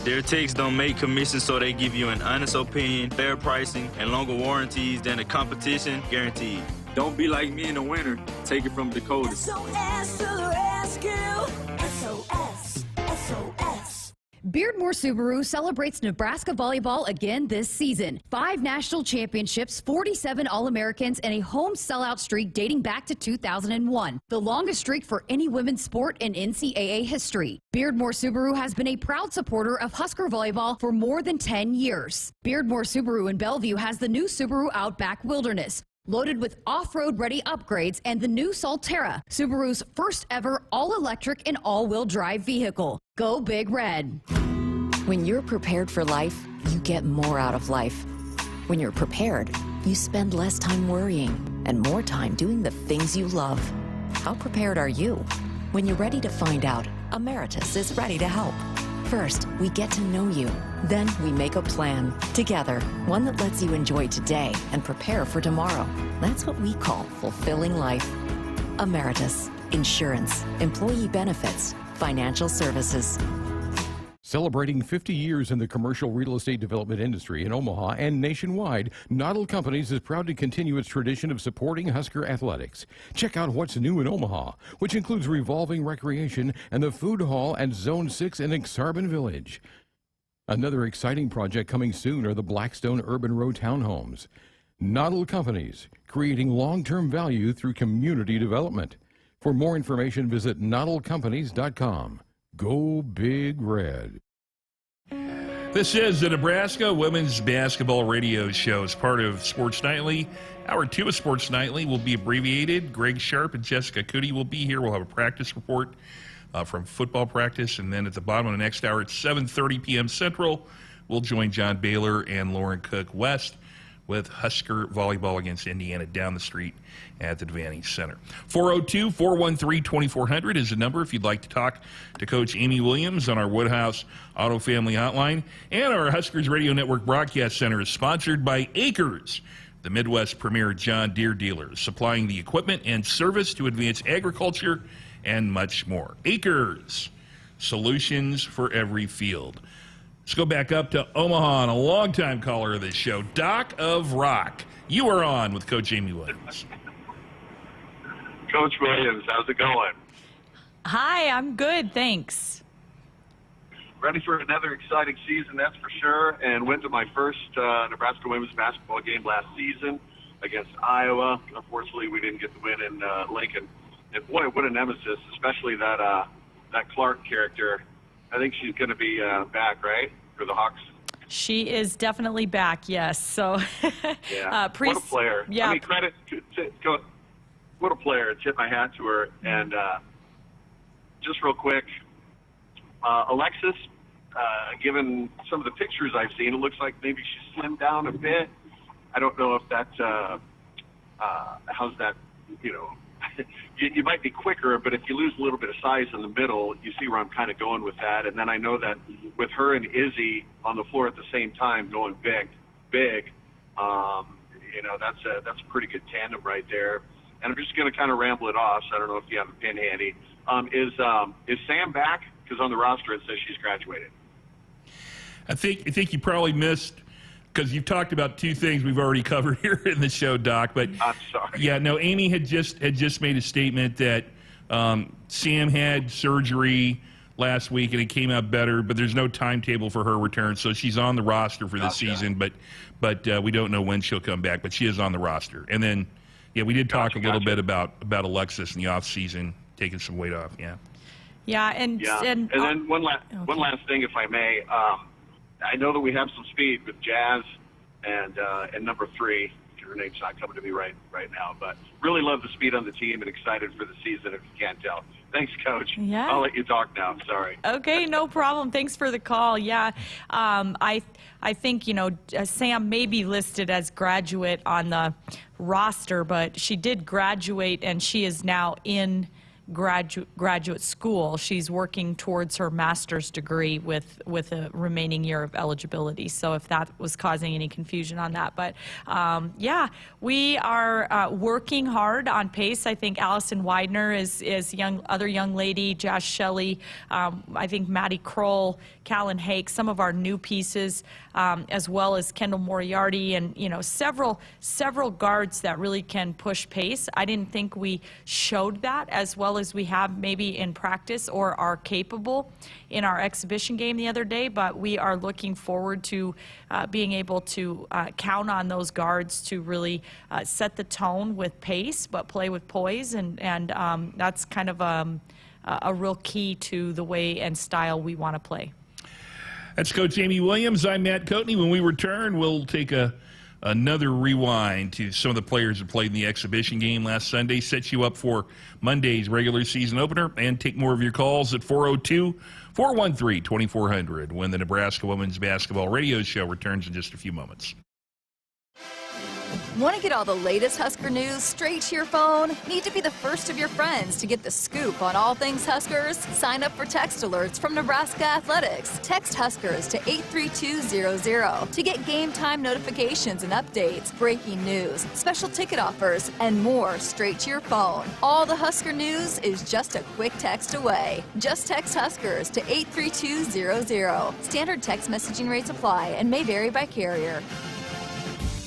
Their techs don't make commissions, so they give you an honest opinion, fair pricing, and longer warranties than the competition, guaranteed. Don't be like me in the winter. Take it from Dakota. SOS to the rescue. SOS. SOS. Beardmore Subaru celebrates Nebraska volleyball again this season. 5 national championships, 47 All-Americans, and a home sellout streak dating back to 2001. The longest streak for any women's sport in NCAA history. Beardmore Subaru has been a proud supporter of Husker volleyball for more than 10 years. Beardmore Subaru in Bellevue has the new Subaru Outback Wilderness, loaded with off-road ready upgrades, and the new Solterra, Subaru's first ever all-electric and all-wheel drive vehicle. Go Big Red. When you're prepared for life, you get more out of life. When you're prepared, you spend less time worrying and more time doing the things you love. How prepared are you? When you're ready to find out, Emeritus is ready to help. First, we get to know you. Then we make a plan together, one that lets you enjoy today and prepare for tomorrow. That's what we call fulfilling life. Emeritus, insurance, employee benefits, financial services. Celebrating 50 years in the commercial real estate development industry in Omaha and nationwide, Noddle Companies is proud to continue its tradition of supporting Husker athletics. Check out what's new in Omaha, which includes revolving recreation and the food hall at Zone 6 in Exarban Village. Another exciting project coming soon are the Blackstone Urban Row townhomes. Noddle Companies, creating long-term value through community development. For more information, visit noddlecompanies.com. Go Big Red. This is the Nebraska Women's Basketball Radio Show. As part of Sports Nightly, Hour 2 of Sports Nightly will be abbreviated. Greg Sharpe and Jessica Coody will be here. We'll have a practice report from football practice. And then at the bottom of the next hour at 7:30 p.m. Central, we'll join John Baylor and Lauren Cook West with Husker volleyball against Indiana down the street at the Devaney Center. 402-413-2400 is the number if you'd like to talk to Coach Amy Williams on our Woodhouse Auto Family Hotline. And our Huskers Radio Network Broadcast Center is sponsored by Acres, the Midwest premier John Deere dealer, supplying the equipment and service to advance agriculture and much more. Acres, solutions for every field. Let's go back up to Omaha and a longtime caller of this show, Doc of Rock. You are on with Coach Amy Williams. Coach Williams, how's it going? Hi, I'm good, thanks. Ready for another exciting season, that's for sure, and went to my first Nebraska women's basketball game last season against Iowa. Unfortunately, we didn't get the win in Lincoln. And boy, what a nemesis, especially that Clark character. I think she's going to be back, right, for the Hawks? She is definitely back, yes. So, yeah. What a player. Yeah. I mean, credit to what a player. Tip my hat to her. And just real quick, Alexis, given some of the pictures I've seen, it looks like maybe she slimmed down a bit. I don't know if that's how's that, you might be quicker, but if you lose a little bit of size in the middle, you see where I'm kind of going with that. And then I know that with her and Izzy on the floor at the same time going big, that's a pretty good tandem right there. And I'm just going to kind of ramble it off, so I don't know if you have a pin handy. Is Sam back? Because on the roster it says she's graduated. I think you probably missed, because you've talked about two things we've already covered here in the show, Doc. But I'm sorry. Yeah, no. Amy had just made a statement that Sam had surgery last week and it came out better, but there's no timetable for her return, so she's on the roster for this season. But we don't know when she'll come back. But she is on the roster. And then, yeah, we did talk a little bit about Alexis in the off season taking some weight off. Yeah. Yeah, and then one last thing, if I may. I know that we have some speed with Jazz and number 3. Her name's not coming to me right now, but really love the speed on the team and excited for the season, if you can't tell. Thanks, Coach. Yeah. I'll let you talk now. Sorry. Okay, no problem. Thanks for the call. Yeah, I think, Sam may be listed as graduate on the roster, but she did graduate, and she is now in graduate school. She's working towards her master's degree with a remaining year of eligibility. So if that was causing any confusion on that, but yeah, we are working hard on pace. I think Allison Widener is other young lady, Josh Shelley, I think Maddie Kroll, Callan Hake, some of our new pieces, as well as Kendall Moriarty, and several guards that really can push pace. I didn't think we showed that as well as we have maybe in practice or are capable in our exhibition game the other day, but we are looking forward to being able to count on those guards to really set the tone with pace but play with poise, and that's kind of a real key to the way and style we want to play. That's Coach Amy Williams. I'm Matt Coatney. When we return, we'll take another rewind to some of the players who played in the exhibition game last Sunday, set you up for Monday's regular season opener, and take more of your calls at 402-413-2400 when the Nebraska Women's Basketball Radio Show returns in just a few moments. Want to get all the latest Husker news straight to your phone? Need to be the first of your friends to get the scoop on all things Huskers? Sign up for text alerts from Nebraska Athletics. Text Huskers to 83200 to get game time notifications and updates, breaking news, special ticket offers, and more straight to your phone. All the Husker news is just a quick text away. Just text Huskers to 83200. Standard text messaging rates apply and may vary by carrier.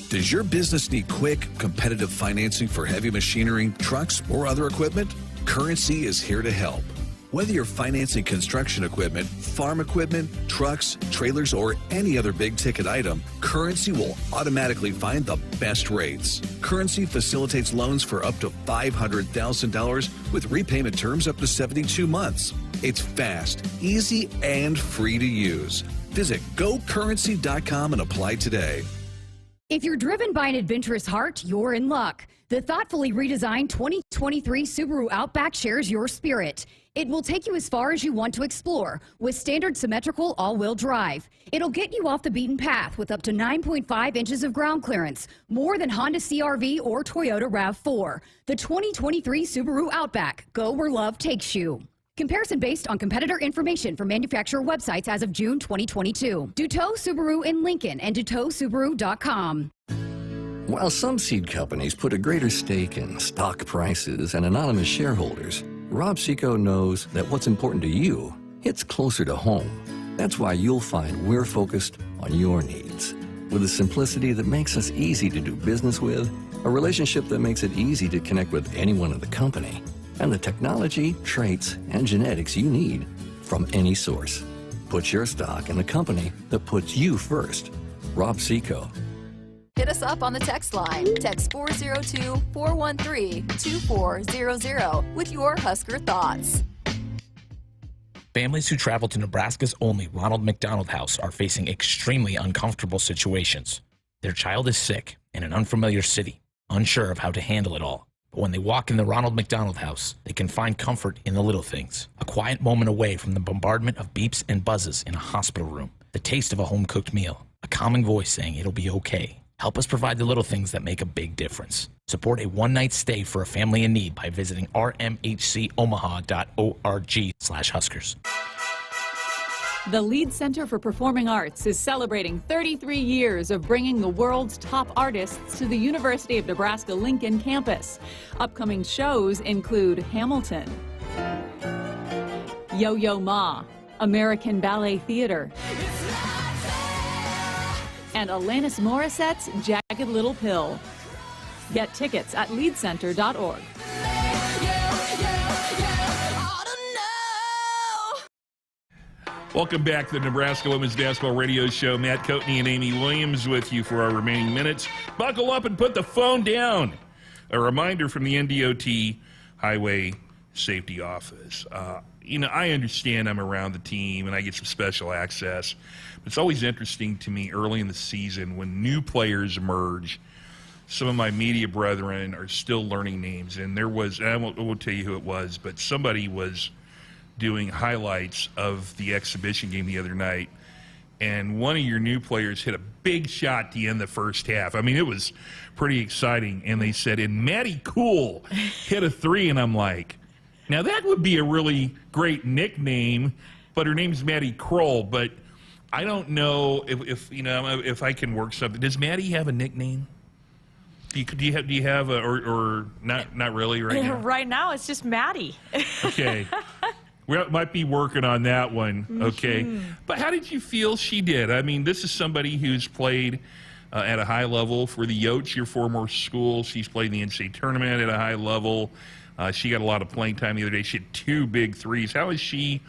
Does your business need quick, competitive financing for heavy machinery, trucks, or other equipment? Currency is here to help. Whether you're financing construction equipment, farm equipment, trucks, trailers, or any other big-ticket item, Currency will automatically find the best rates. Currency facilitates loans for up to $500,000 with repayment terms up to 72 months. It's fast, easy, and free to use. Visit gocurrency.com and apply today. If you're driven by an adventurous heart, you're in luck. The thoughtfully redesigned 2023 Subaru Outback shares your spirit. It will take you as far as you want to explore with standard symmetrical all-wheel drive. It'll get you off the beaten path with up to 9.5 inches of ground clearance, more than Honda CR-V or Toyota RAV4. The 2023 Subaru Outback. Go where love takes you. Comparison based on competitor information from manufacturer websites as of June 2022. Duteau Subaru in Lincoln and DuteauSubaru.com. While some seed companies put a greater stake in stock prices and anonymous shareholders, Rob Seco knows that what's important to you hits closer to home. That's why you'll find we're focused on your needs. With a simplicity that makes us easy to do business with, a relationship that makes it easy to connect with anyone in the company, and the technology, traits, and genetics you need from any source. Put your stock in the company that puts you first. Rob Seco. Hit us up on the text line. Text 402-413-2400 with your Husker thoughts. Families who travel to Nebraska's only Ronald McDonald House are facing extremely uncomfortable situations. Their child is sick in an unfamiliar city, unsure of how to handle it all. But when they walk in the Ronald McDonald House, they can find comfort in the little things. A quiet moment away from the bombardment of beeps and buzzes in a hospital room. The taste of a home-cooked meal. A calming voice saying it'll be okay. Help us provide the little things that make a big difference. Support a one-night stay for a family in need by visiting rmhcomaha.org/Huskers. The Lead Center for Performing Arts is celebrating 33 years of bringing the world's top artists to the University of Nebraska-Lincoln campus. Upcoming shows include Hamilton, Yo-Yo Ma, American Ballet Theater, and Alanis Morissette's Jagged Little Pill. Get tickets at leadcenter.org. Welcome back to the Nebraska Women's Basketball Radio Show. Matt Coatney and Amy Williams with you for our remaining minutes. Buckle up and put the phone down. A reminder from the NDOT Highway Safety Office. I understand I'm around the team and I get some special access. But it's always interesting to me early in the season when new players emerge. Some of my media brethren are still learning names. And there was, and I won't tell you who it was, but somebody was doing highlights of the exhibition game the other night, and one of your new players hit a big shot at the end of the first half. I mean, it was pretty exciting, and they said, and Maddie Cool hit a three, and I'm like, now that would be a really great nickname, but her name's Maddie Kroll, but I don't know if I can work something. Does Maddie have a nickname? Do you have a, or not really right now? Right now, it's just Maddie. Okay. We might be working on that one, okay? Mm-hmm. But how did you feel she did? I mean, this is somebody who's played at a high level for the Yotes, your former school. She's played in the NCAA tournament at a high level. She got a lot of playing time the other day. She had 2 big threes. How is she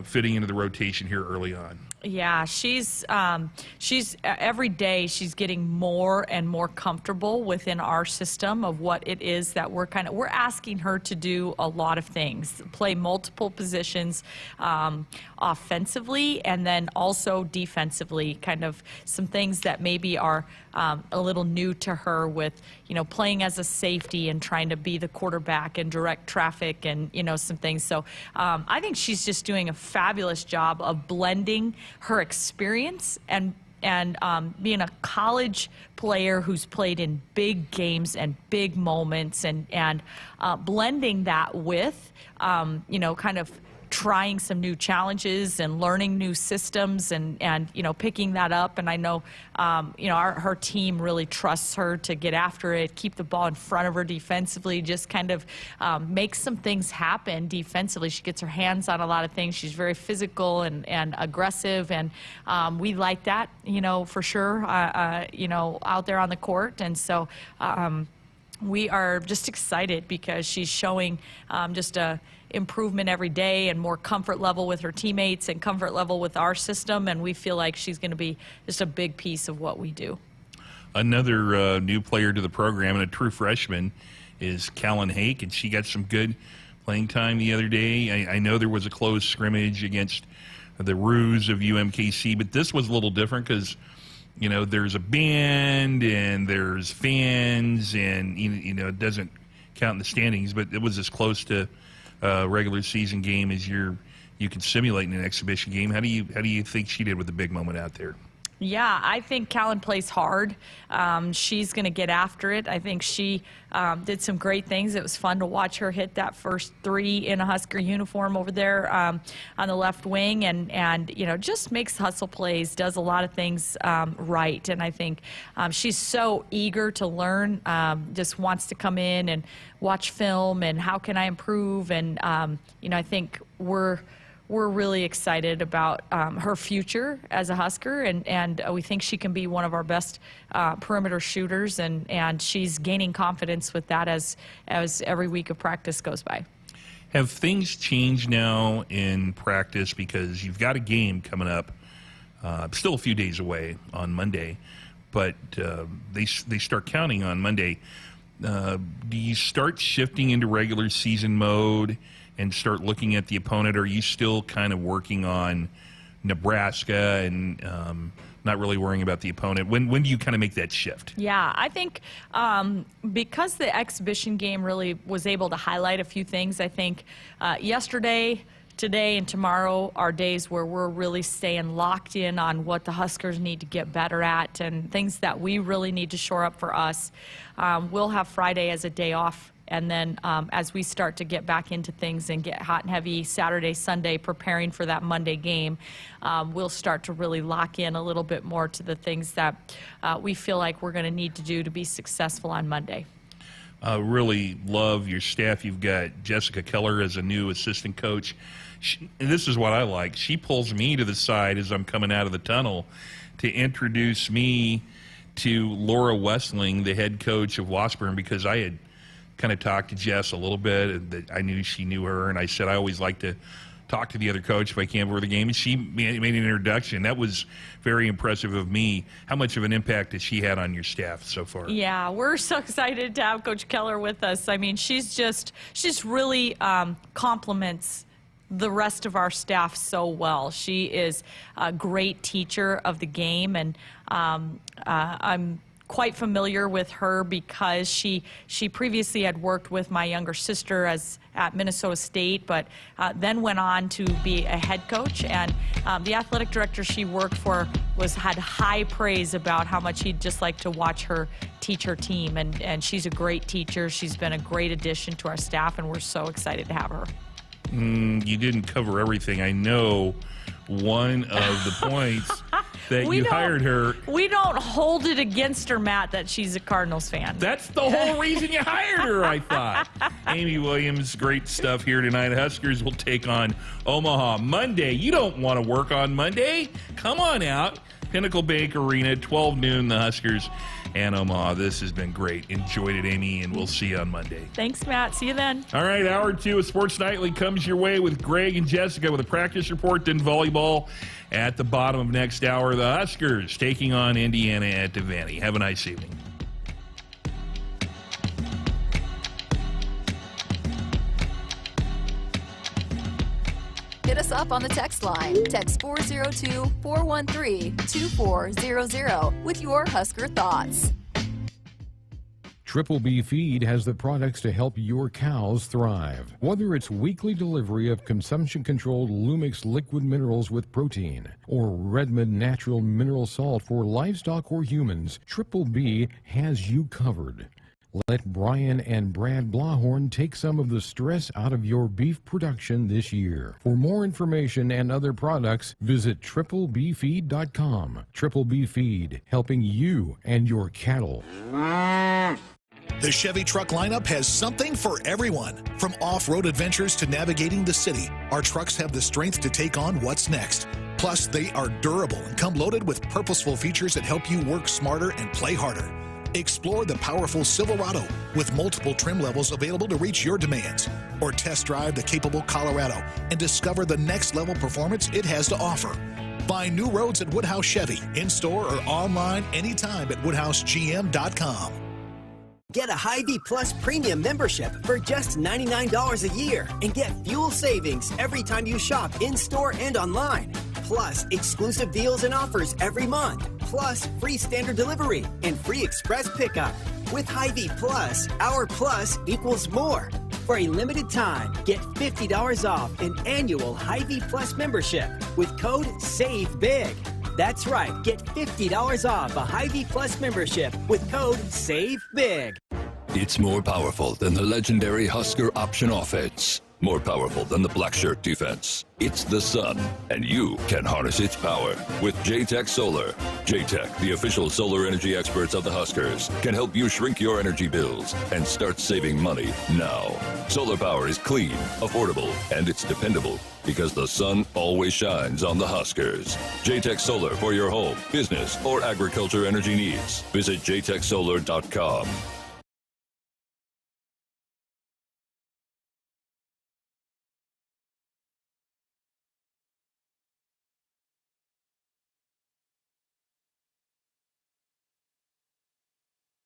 fitting into the rotation here early on? Yeah, she's every day she's getting more and more comfortable within our system of what it is that we're asking her to do a lot of things, play multiple positions offensively and then also defensively, kind of some things that maybe are a little new to her with, playing as a safety and trying to be the quarterback and direct traffic and, some things. So I think she's just doing a fabulous job of blending her experience and being a college player who's played in big games and big moments, and blending that with, kind of trying some new challenges and learning new systems and picking that up. And I know, her team really trusts her to get after it, keep the ball in front of her defensively, just kind of make some things happen defensively. She gets her hands on a lot of things. She's very physical and aggressive, and we like that, for sure, out there on the court. And so we are just excited because she's showing just a improvement every day and more comfort level with her teammates and comfort level with our system, and we feel like she's going to be just a big piece of what we do. Another new player to the program and a true freshman is Callan Hake, and she got some good playing time the other day. I know there was a close scrimmage against the Roos of UMKC, but this was a little different because there's a band and there's fans, and it doesn't count in the standings, but it was as close to regular season game as you can simulate in an exhibition game. How do you think she did with the big moment out there? Yeah, I think Callan plays hard. She's going to get after it. I think she did some great things. It was fun to watch her hit that first three in a Husker uniform over there on the left wing, and just makes hustle plays, does a lot of things right. And I think she's so eager to learn, just wants to come in and watch film and how can I improve. And I think we're really excited about her future as a Husker, and we think she can be one of our best perimeter shooters, and she's gaining confidence with that as every week of practice goes by. Have things changed now in practice because you've got a game coming up, still a few days away on Monday, but they start counting on Monday. Do you start shifting into regular season mode and start looking at the opponent? Or are you still kind of working on Nebraska and not really worrying about the opponent? When do you kind of make that shift? Yeah, I think because the exhibition game really was able to highlight a few things, I think yesterday, today, and tomorrow are days where we're really staying locked in on what the Huskers need to get better at and things that we really need to shore up for us. We'll have Friday as a day off, and then as we start to get back into things and get hot and heavy Saturday, Sunday, preparing for that Monday game, we'll start to really lock in a little bit more to the things that we feel like we're going to need to do to be successful on Monday. Really love your staff. You've got Jessica Keller as a new assistant coach. And this is what I like. She pulls me to the side as I'm coming out of the tunnel to introduce me to Laura Westling, the head coach of Washburn, because I had kind of talked to Jess a little bit, and I knew she knew her, and I said I always like to talk to the other coach if I can before the game, and she made an introduction. That was very impressive of me. How much of an impact has she had on your staff so far? Yeah, we're so excited to have Coach Keller with us. I mean, she's really complements the rest of our staff so well. She is a great teacher of the game, and I'm quite familiar with her because she previously had worked with my younger sister at Minnesota State, but then went on to be a head coach, and the athletic director she worked for had high praise about how much he'd just like to watch her teach her team, and she's a great teacher. She's been a great addition to our staff, and we're so excited to have her. You didn't cover everything. I know one of the points that you hired her. We don't hold it against her, Matt, that she's a Cardinals fan. That's the whole reason you hired her, I thought. Amy Williams, great stuff here tonight. Huskers will take on Omaha Monday. You don't want to work on Monday? Come on out. Pinnacle Bank Arena, 12 noon, the Huskers and Omaha. This has been great. Enjoyed it, Amy, and we'll see you on Monday. Thanks, Matt. See you then. All right, hour 2 of Sports Nightly comes your way with Greg and Jessica with a practice report, then volleyball at the bottom of next hour. The Huskers taking on Indiana at Devaney. Have a nice evening. Hit us up on the text line. Text 402-413-2400 with your Husker thoughts. Triple B Feed has the products to help your cows thrive. Whether it's weekly delivery of consumption-controlled Lumix liquid minerals with protein or Redmond natural mineral salt for livestock or humans, Triple B has you covered. Let Brian and Brad Blahorn take some of the stress out of your beef production this year. For more information and other products, visit triplebfeed.com. Triple B Feed, helping you and your cattle. The Chevy truck lineup has something for everyone. From off-road adventures to navigating the city, our trucks have the strength to take on what's next. Plus, they are durable and come loaded with purposeful features that help you work smarter and play harder. Explore the powerful Silverado with multiple trim levels available to reach your demands. Or test drive the capable Colorado and discover the next level performance it has to offer. Find new roads at Woodhouse Chevy, in-store or online anytime at WoodhouseGM.com. Get a Hy-Vee Plus Premium membership for just $99 a year and get fuel savings every time you shop in-store and online. Plus, exclusive deals and offers every month. Plus, free standard delivery and free express pickup. With Hy-Vee Plus, our plus equals more. For a limited time, get $50 off an annual Hy-Vee Plus membership with code SAVEBIG. That's right, get $50 off a Hy-Vee Plus membership with code SAVEBIG. It's more powerful than the legendary Husker option offense. More powerful than the black shirt defense. It's the sun, and you can harness its power with JTech Solar. JTech, the official solar energy experts of the Huskers, can help you shrink your energy bills and start saving money now. Solar power is clean, affordable, and it's dependable because the sun always shines on the Huskers. JTech Solar for your home, business, or agriculture energy needs. Visit jtechsolar.com.